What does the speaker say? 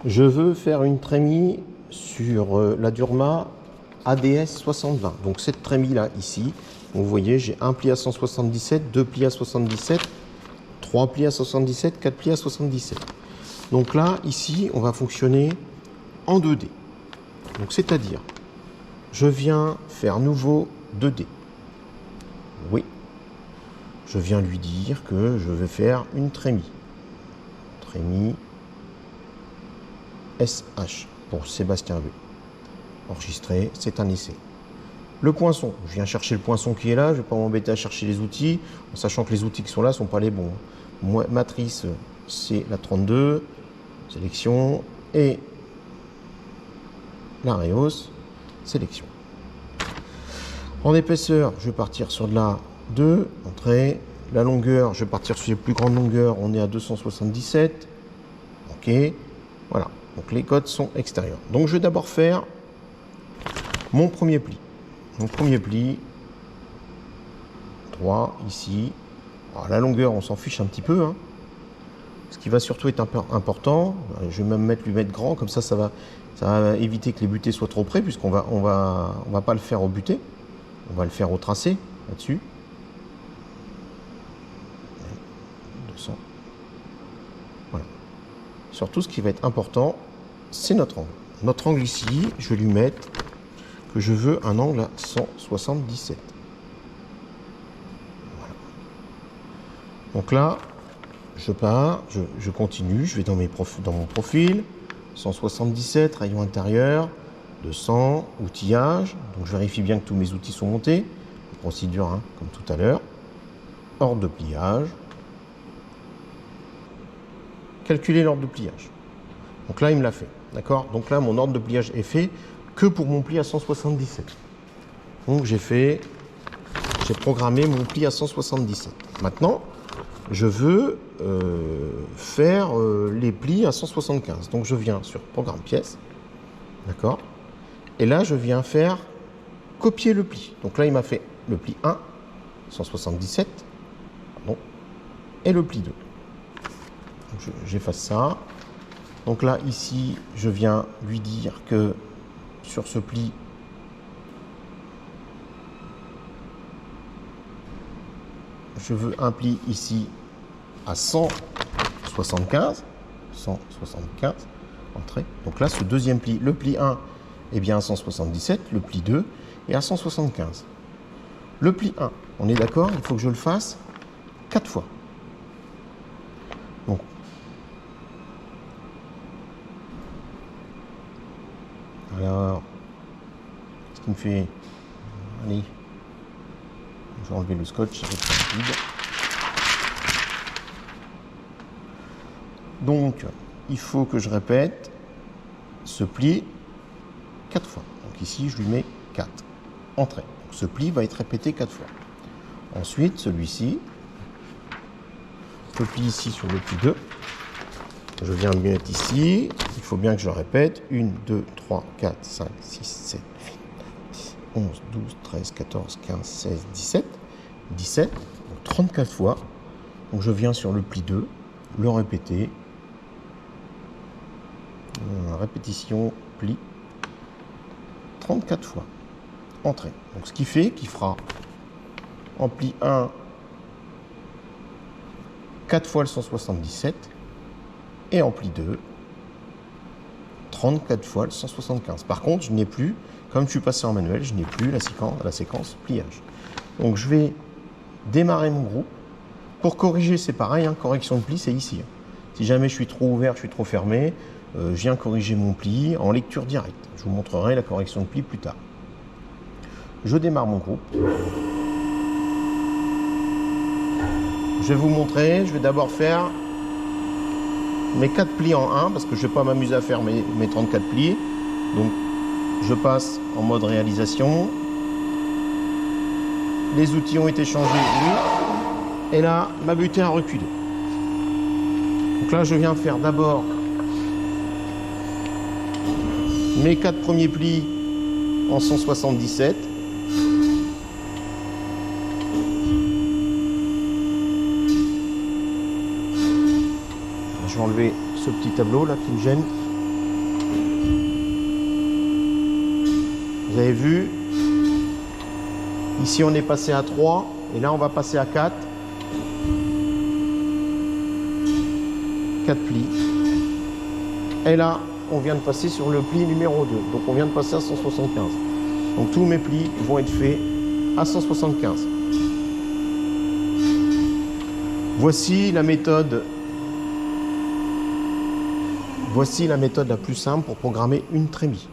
Je veux faire une trémie sur la Durma ADS 6020. Donc cette trémie là, ici, vous voyez, j'ai un pli à 177, deux plis à 77, trois plis à 77, quatre plis à 77. Donc là, ici, on va fonctionner en 2D. Donc c'est-à-dire, je viens faire nouveau 2D. Oui. Je viens lui dire que je vais faire une trémie. Trémie SH pour Sébastien V. Enregistré, c'est un essai. Le poinçon, je viens chercher le poinçon qui est là, je ne vais pas m'embêter à chercher les outils, en sachant que les outils qui sont là ne sont pas les bons. Moi, matrice, c'est la 32, sélection, et la Réhausse, sélection. En épaisseur, je vais partir sur de la 2, entrée. La longueur, je vais partir sur les plus grandes longueurs, on est à 277. Ok, voilà. Donc les codes sont extérieurs. Donc je vais d'abord faire mon premier pli. Mon premier pli, 3 ici. Alors, la longueur, on s'en fiche un petit peu. Hein. Ce qui va surtout être important, je vais même lui mettre grand, comme ça va éviter que les butées soient trop près, puisqu'on va pas le faire au buté. On va le faire au tracé, là-dessus. 200. Voilà. Surtout, ce qui va être important, c'est notre angle. Notre angle ici, je vais lui mettre que je veux un angle à 177. Voilà. Donc là, je pars, je continue, je vais dans mon profil, 177, rayon intérieur, 200, outillage, donc je vérifie bien que tous mes outils sont montés, procédure hein, comme tout à l'heure, ordre de pliage, calculer l'ordre de pliage. Donc là, il me l'a fait, d'accord? Donc là, mon ordre de pliage est fait que pour mon pli à 177. Donc j'ai programmé mon pli à 177. Maintenant, je veux faire les plis à 175. Donc je viens sur Programme pièce, d'accord? Et là, je viens faire copier le pli. Donc là, il m'a fait le pli 1, 177, pardon, et le pli 2. J'efface ça. Donc là, ici, je viens lui dire que sur ce pli, je veux un pli ici à 175, entrée. Donc là, ce deuxième pli, le pli 1 est bien à 177, le pli 2 est à 175. Le pli 1, on est d'accord, il faut que je le fasse 4 fois. Donc, alors, ce qui me fait... Allez, je vais enlever le scotch, ça va être rapide. Donc, il faut que je répète ce pli 4 fois. Donc ici, je lui mets 4. Entrée. Donc, ce pli va être répété 4 fois. Ensuite, celui-ci, le pli ici sur le pli 2. Je viens le mettre ici. Il faut bien que je répète. 1, 2, 3, 4, 5, 6, 7, 8, 10, 11, 12, 13, 14, 15, 16, 17. 17. Donc 34 fois. Donc je viens sur le pli 2, le répéter. Répétition, pli. 34 fois. Entrée. Donc ce qui fait qu'il fera en pli 1 4 fois le 177 et en pli 2 34 fois le 175. Par contre, je n'ai plus, comme je suis passé en manuel, je n'ai plus la séquence pliage. Donc je vais démarrer mon groupe. Pour corriger, c'est pareil, hein, correction de pli, c'est ici. Si jamais je suis trop ouvert, je suis trop fermé, je viens corriger mon pli en lecture directe. Je vous montrerai la correction de pli plus tard. Je démarre mon groupe. Je vais vous montrer, je vais d'abord faire mes 4 plis en 1 parce que je ne vais pas m'amuser à faire mes 34 plis. Donc je passe en mode réalisation. Les outils ont été changés, oui. Et là, ma butée a reculé. Donc là, je viens faire d'abord mes 4 premiers plis en 177. Je vais enlever ce petit tableau là qui me gêne. Vous avez vu, ici on est passé à 3 et là on va passer à 4. 4 plis. Et là, on vient de passer sur le pli numéro 2. Donc on vient de passer à 175. Donc tous mes plis vont être faits à 175. Voici la méthode la plus simple pour programmer une trémie.